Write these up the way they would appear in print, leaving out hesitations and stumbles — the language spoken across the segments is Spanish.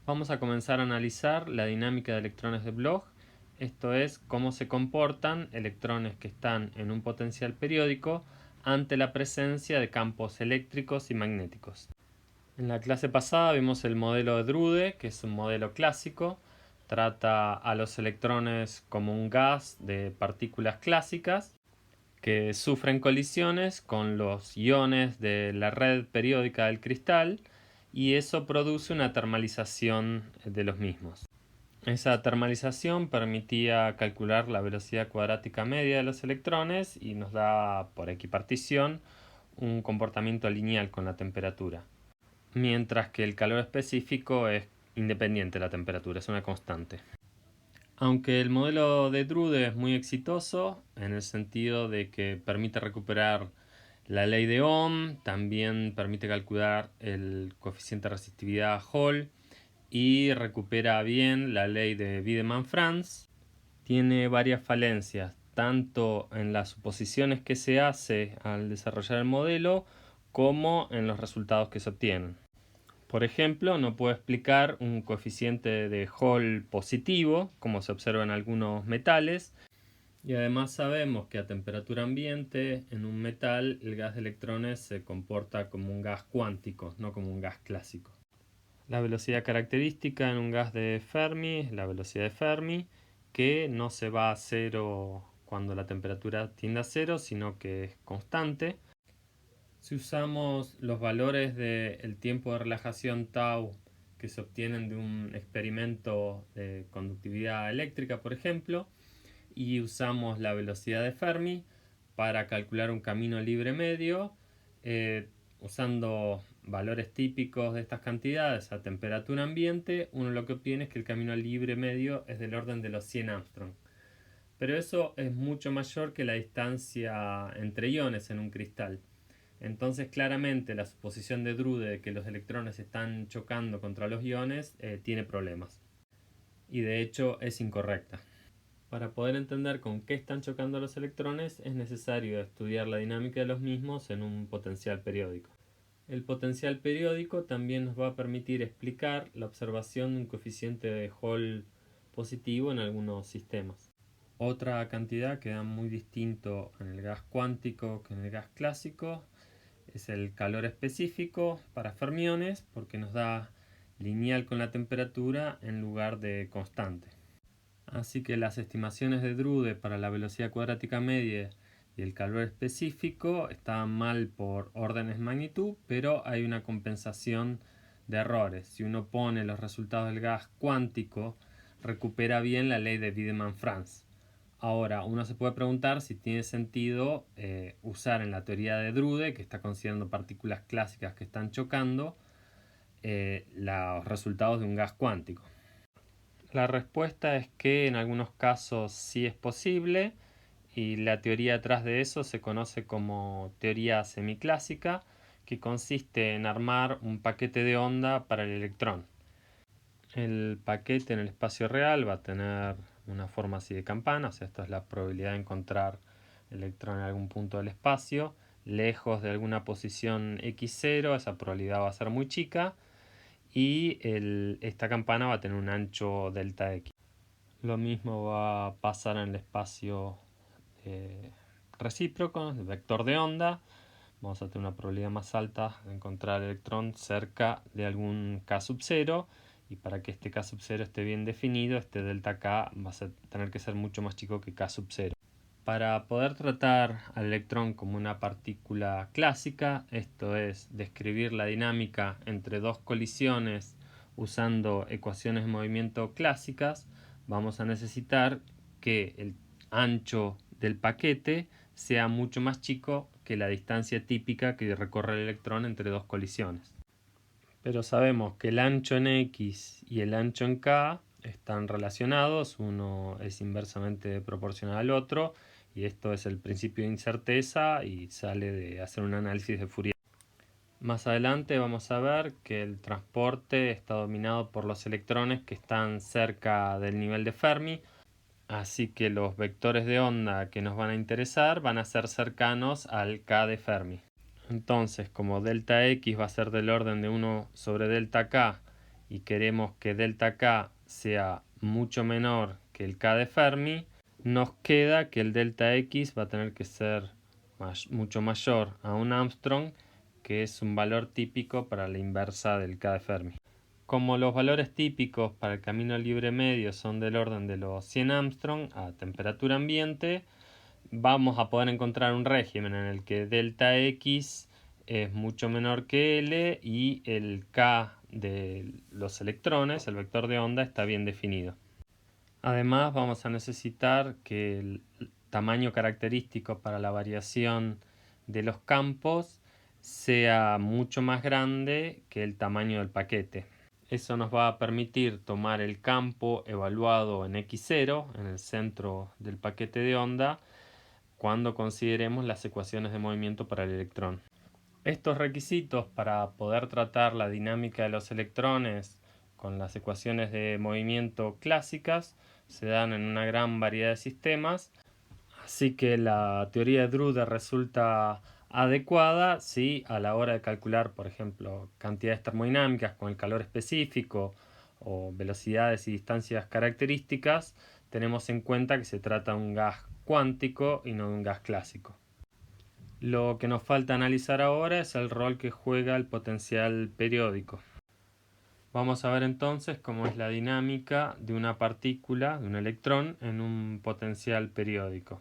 Vamos a comenzar a analizar la dinámica de electrones de Bloch, esto es, cómo se comportan electrones que están en un potencial periódico ante la presencia de campos eléctricos y magnéticos. En la clase pasada vimos el modelo de Drude, que es un modelo clásico, trata a los electrones como un gas de partículas clásicas que sufren colisiones con los iones de la red periódica del cristal y eso produce una termalización de los mismos. Esa termalización permitía calcular la velocidad cuadrática media de los electrones y nos da, por equipartición, un comportamiento lineal con la temperatura, mientras que el calor específico es independiente de la temperatura, es una constante. Aunque el modelo de Drude es muy exitoso en el sentido de que permite recuperar la ley de Ohm, también permite calcular el coeficiente de resistividad Hall y recupera bien la ley de Wiedemann-Franz, tiene varias falencias, tanto en las suposiciones que se hace al desarrollar el modelo como en los resultados que se obtienen. Por ejemplo, no puedo explicar un coeficiente de Hall positivo, como se observa en algunos metales, y además sabemos que a temperatura ambiente, en un metal, el gas de electrones se comporta como un gas cuántico, no como un gas clásico. La velocidad característica en un gas de Fermi es la velocidad de Fermi, que no se va a cero cuando la temperatura tiende a cero, sino que es constante. Si usamos los valores del tiempo de relajación tau que se obtienen de un experimento de conductividad eléctrica, por ejemplo, y usamos la velocidad de Fermi para calcular un camino libre medio, usando valores típicos de estas cantidades a temperatura ambiente, uno lo que obtiene es que el camino libre medio es del orden de los 100 Armstrong. Pero eso es mucho mayor que la distancia entre iones en un cristal. Entonces claramente la suposición de Drude de que los electrones están chocando contra los iones tiene problemas. Y de hecho es incorrecta. Para poder entender con qué están chocando los electrones es necesario estudiar la dinámica de los mismos en un potencial periódico. El potencial periódico también nos va a permitir explicar la observación de un coeficiente de Hall positivo en algunos sistemas. Otra cantidad que da muy distinto en el gas cuántico que en el gas clásico es el calor específico para fermiones, porque nos da lineal con la temperatura en lugar de constante. Así que las estimaciones de Drude para la velocidad cuadrática media y el calor específico estaban mal por órdenes de magnitud, pero hay una compensación de errores. Si uno pone los resultados del gas cuántico, recupera bien la ley de Wiedemann-Franz. Ahora, uno se puede preguntar si tiene sentido usar en la teoría de Drude, que está considerando partículas clásicas que están chocando, los resultados de un gas cuántico. La respuesta es que en algunos casos sí es posible y la teoría detrás de eso se conoce como teoría semiclásica, que consiste en armar un paquete de onda para el electrón. El paquete en el espacio real va a tener una forma así de campana, o sea, esto es la probabilidad de encontrar el electrón en algún punto del espacio, lejos de alguna posición x0, esa probabilidad va a ser muy chica, y esta campana va a tener un ancho delta x. Lo mismo va a pasar en el espacio recíproco, el vector de onda. Vamos a tener una probabilidad más alta de encontrar el electrón cerca de algún K sub 0, y para que este K sub 0 esté bien definido, este delta K va a tener que ser mucho más chico que K sub 0. Para poder tratar al electrón como una partícula clásica, esto es, describir la dinámica entre dos colisiones usando ecuaciones de movimiento clásicas, vamos a necesitar que el ancho del paquete sea mucho más chico que la distancia típica que recorre el electrón entre dos colisiones. Pero sabemos que el ancho en X y el ancho en K están relacionados, uno es inversamente proporcional al otro, y esto es el principio de incerteza y sale de hacer un análisis de Fourier. Más adelante vamos a ver que el transporte está dominado por los electrones que están cerca del nivel de Fermi, así que los vectores de onda que nos van a interesar van a ser cercanos al K de Fermi. Entonces, como delta X va a ser del orden de 1 sobre delta K y queremos que delta K sea mucho menor que el K de Fermi, nos queda que el delta X va a tener que ser mucho mayor a un Armstrong, que es un valor típico para la inversa del K de Fermi. Como los valores típicos para el camino libre medio son del orden de los 100 Armstrong a temperatura ambiente, vamos a poder encontrar un régimen en el que delta X es mucho menor que L y el K de los electrones, el vector de onda, está bien definido. Además, vamos a necesitar que el tamaño característico para la variación de los campos sea mucho más grande que el tamaño del paquete. Eso nos va a permitir tomar el campo evaluado en x0, en el centro del paquete de onda, cuando consideremos las ecuaciones de movimiento para el electrón. Estos requisitos para poder tratar la dinámica de los electrones con las ecuaciones de movimiento clásicas se dan en una gran variedad de sistemas, así que la teoría de Drude resulta adecuada si a la hora de calcular, por ejemplo, cantidades termodinámicas con el calor específico o velocidades y distancias características, tenemos en cuenta que se trata de un gas cuántico y no de un gas clásico. Lo que nos falta analizar ahora es el rol que juega el potencial periódico. Vamos a ver entonces cómo es la dinámica de una partícula, de un electrón, en un potencial periódico.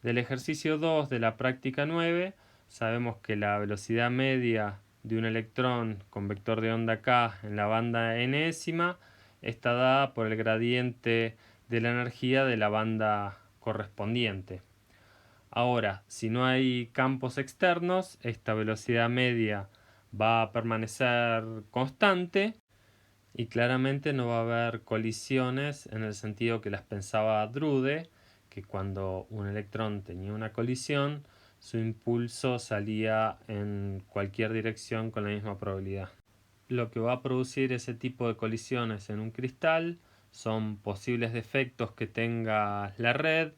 Del ejercicio 2 de la práctica 9, sabemos que la velocidad media de un electrón con vector de onda k en la banda enésima está dada por el gradiente de la energía de la banda correspondiente. Ahora, si no hay campos externos, esta velocidad media va a permanecer constante y claramente no va a haber colisiones en el sentido que las pensaba Drude, que cuando un electrón tenía una colisión, su impulso salía en cualquier dirección con la misma probabilidad. Lo que va a producir ese tipo de colisiones en un cristal son posibles defectos que tenga la red,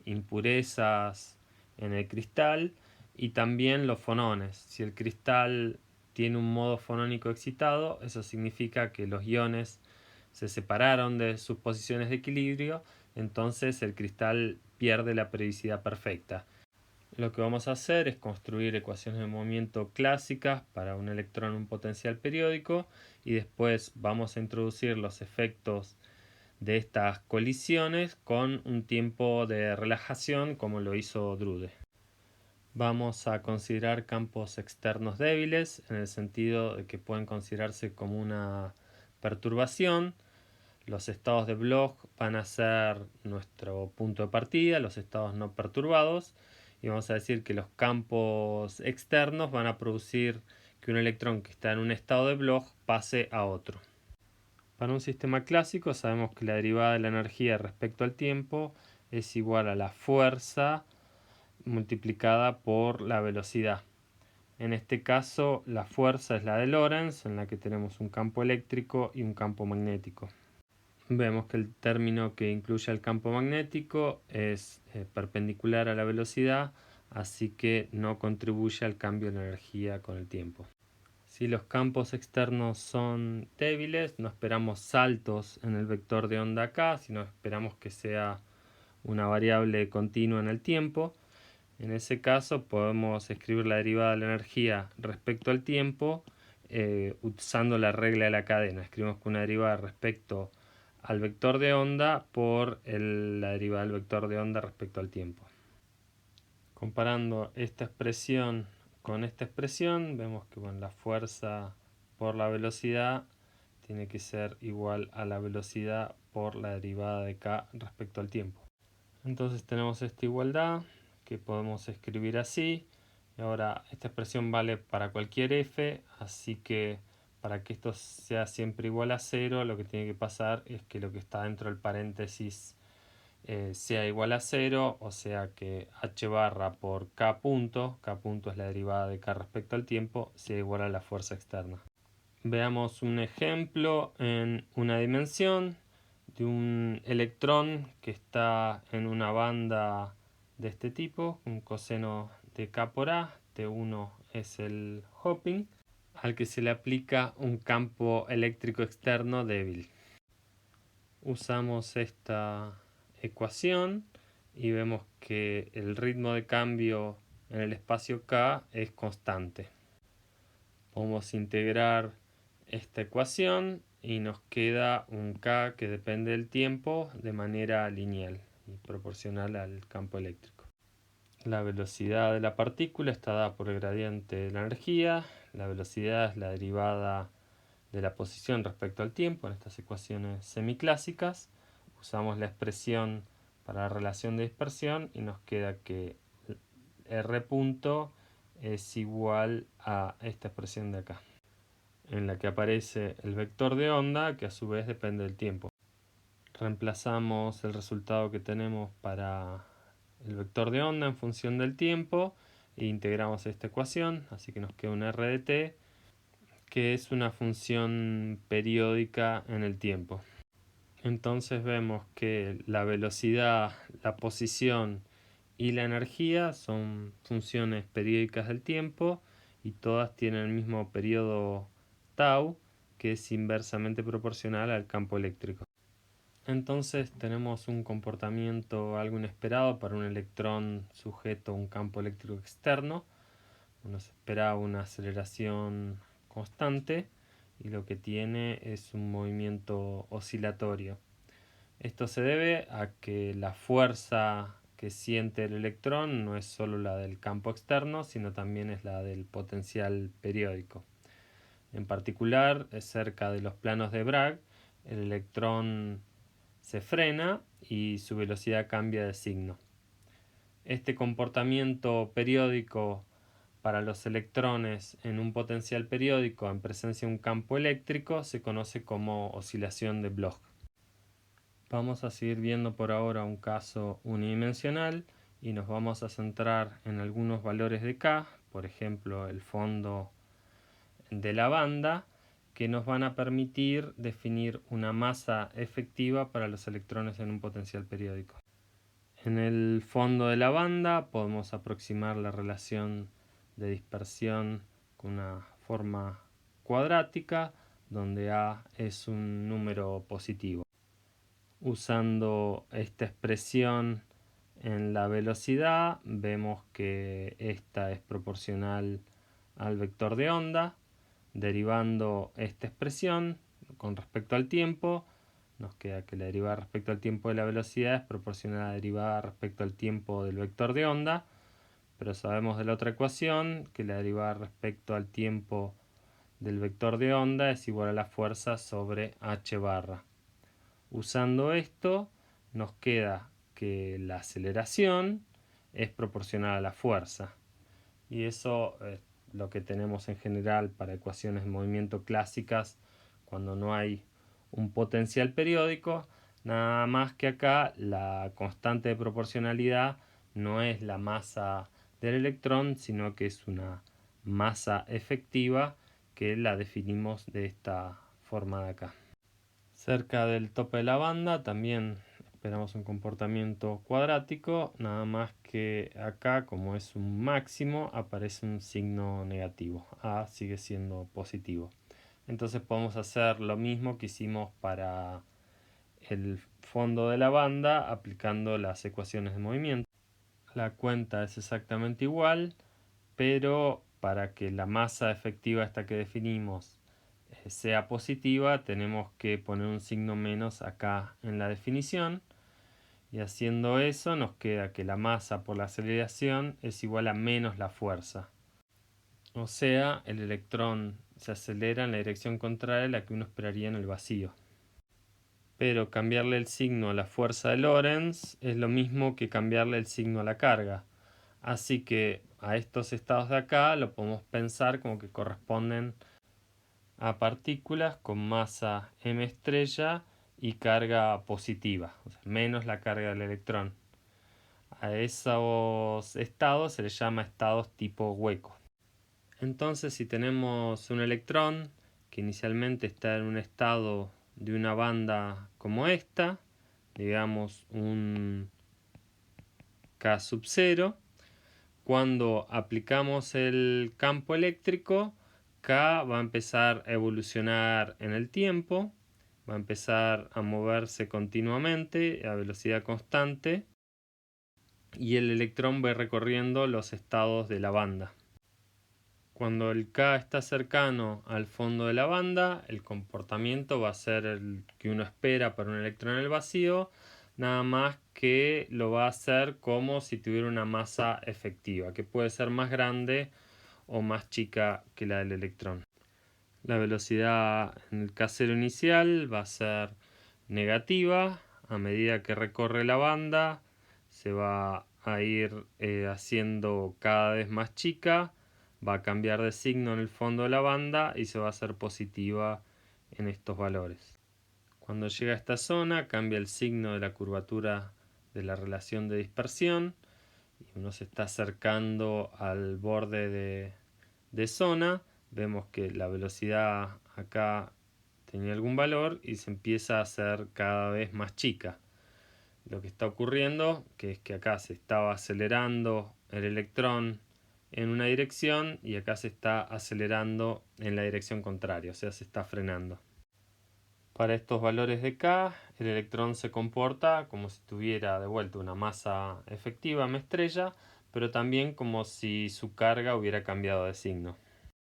impurezas en el cristal y también los fonones. Si el cristal tiene un modo fonónico excitado, eso significa que los iones se separaron de sus posiciones de equilibrio, entonces el cristal pierde la periodicidad perfecta. Lo que vamos a hacer es construir ecuaciones de movimiento clásicas para un electrón en un potencial periódico y después vamos a introducir los efectos de estas colisiones con un tiempo de relajación como lo hizo Drude. Vamos a considerar campos externos débiles en el sentido de que pueden considerarse como una perturbación. Los estados de Bloch van a ser nuestro punto de partida, los estados no perturbados, y vamos a decir que los campos externos van a producir que un electrón que está en un estado de Bloch pase a otro. Para un sistema clásico sabemos que la derivada de la energía respecto al tiempo es igual a la fuerza multiplicada por la velocidad. En este caso la fuerza es la de Lorentz, en la que tenemos un campo eléctrico y un campo magnético. Vemos que el término que incluye el campo magnético es perpendicular a la velocidad, así que no contribuye al cambio de energía con el tiempo. Si los campos externos son débiles, no esperamos saltos en el vector de onda k, sino esperamos que sea una variable continua en el tiempo. En ese caso podemos escribir la derivada de la energía respecto al tiempo usando la regla de la cadena. Escribimos que una derivada respecto al vector de onda por la derivada del vector de onda respecto al tiempo. Comparando esta expresión con esta expresión, vemos que la fuerza por la velocidad tiene que ser igual a la velocidad por la derivada de k respecto al tiempo. Entonces tenemos esta igualdad que podemos escribir así. Y ahora esta expresión vale para cualquier f, así que para que esto sea siempre igual a 0, lo que tiene que pasar es que lo que está dentro del paréntesis sea igual a 0, o sea que h barra por k punto es la derivada de k respecto al tiempo, sea igual a la fuerza externa. Veamos un ejemplo en una dimensión de un electrón que está en una banda de este tipo, un coseno de k por a, T1 es el hopping. al que se le aplica un campo eléctrico externo débil. Usamos esta ecuación y vemos que el ritmo de cambio en el espacio K es constante. Podemos integrar esta ecuación y nos queda un K que depende del tiempo de manera lineal y proporcional al campo eléctrico. La velocidad de la partícula está dada por el gradiente de la energía. La velocidad es la derivada de la posición respecto al tiempo en estas ecuaciones semiclásicas. Usamos la expresión para la relación de dispersión y nos queda que R punto es igual a esta expresión de acá, en la que aparece el vector de onda, que a su vez depende del tiempo. Reemplazamos el resultado que tenemos para el vector de onda en función del tiempo e integramos esta ecuación, así que nos queda un R de t, que es una función periódica en el tiempo. Entonces vemos que la velocidad, la posición y la energía son funciones periódicas del tiempo y todas tienen el mismo periodo tau, que es inversamente proporcional al campo eléctrico. Entonces tenemos un comportamiento algo inesperado para un electrón sujeto a un campo eléctrico externo. Uno se espera una aceleración constante y lo que tiene es un movimiento oscilatorio. Esto se debe a que la fuerza que siente el electrón no es solo la del campo externo, sino también es la del potencial periódico. En particular, cerca de los planos de Bragg, el electrón se frena y su velocidad cambia de signo. Este comportamiento periódico para los electrones en un potencial periódico en presencia de un campo eléctrico se conoce como oscilación de Bloch. Vamos a seguir viendo por ahora un caso unidimensional y nos vamos a centrar en algunos valores de K, por ejemplo el fondo de la banda, que nos van a permitir definir una masa efectiva para los electrones en un potencial periódico. En el fondo de la banda podemos aproximar la relación de dispersión con una forma cuadrática, donde A es un número positivo. Usando esta expresión en la velocidad, vemos que esta es proporcional al vector de onda. Derivando esta expresión con respecto al tiempo, nos queda que la derivada respecto al tiempo de la velocidad es proporcional a la derivada respecto al tiempo del vector de onda, pero sabemos de la otra ecuación que la derivada respecto al tiempo del vector de onda es igual a la fuerza sobre h barra. Usando esto, nos queda que la aceleración es proporcional a la fuerza, y eso es lo que tenemos en general para ecuaciones de movimiento clásicas cuando no hay un potencial periódico, nada más que acá la constante de proporcionalidad no es la masa del electrón, sino que es una masa efectiva que la definimos de esta forma de acá. Cerca del tope de la banda también esperamos un comportamiento cuadrático, nada más que acá, como es un máximo, aparece un signo negativo. A sigue siendo positivo. Entonces podemos hacer lo mismo que hicimos para el fondo de la banda aplicando las ecuaciones de movimiento. La cuenta es exactamente igual, pero para que la masa efectiva esta que definimos sea positiva, tenemos que poner un signo menos acá en la definición, y haciendo eso nos queda que la masa por la aceleración es igual a menos la fuerza. O sea, el electrón se acelera en la dirección contraria a la que uno esperaría en el vacío. Pero cambiarle el signo a la fuerza de Lorentz es lo mismo que cambiarle el signo a la carga. Así que a estos estados de acá lo podemos pensar como que corresponden a partículas con masa m estrella y carga positiva, o sea, menos la carga del electrón. A esos estados se les llama estados tipo hueco. Entonces, si tenemos un electrón que inicialmente está en un estado de una banda como esta, digamos un K sub 0, cuando aplicamos el campo eléctrico, K va a empezar a evolucionar en el tiempo, va a empezar a moverse continuamente a velocidad constante y el electrón va recorriendo los estados de la banda. Cuando el K está cercano al fondo de la banda, el comportamiento va a ser el que uno espera para un electrón en el vacío, nada más que lo va a hacer como si tuviera una masa efectiva, que puede ser más grande o más chica que la del electrón. La velocidad en el K0 inicial va a ser negativa. A medida que recorre la banda se va a ir haciendo cada vez más chica, va a cambiar de signo en el fondo de la banda y se va a hacer positiva en estos valores. Cuando llega a esta zona cambia el signo de la curvatura de la relación de dispersión y uno se está acercando al borde de zona. Vemos que la velocidad acá tenía algún valor y se empieza a hacer cada vez más chica. Lo que está ocurriendo que es que acá se estaba acelerando el electrón en una dirección y acá se está acelerando en la dirección contraria, o sea, se está frenando. Para estos valores de K, el electrón se comporta como si tuviera de vuelta una masa efectiva, una estrella, pero también como si su carga hubiera cambiado de signo.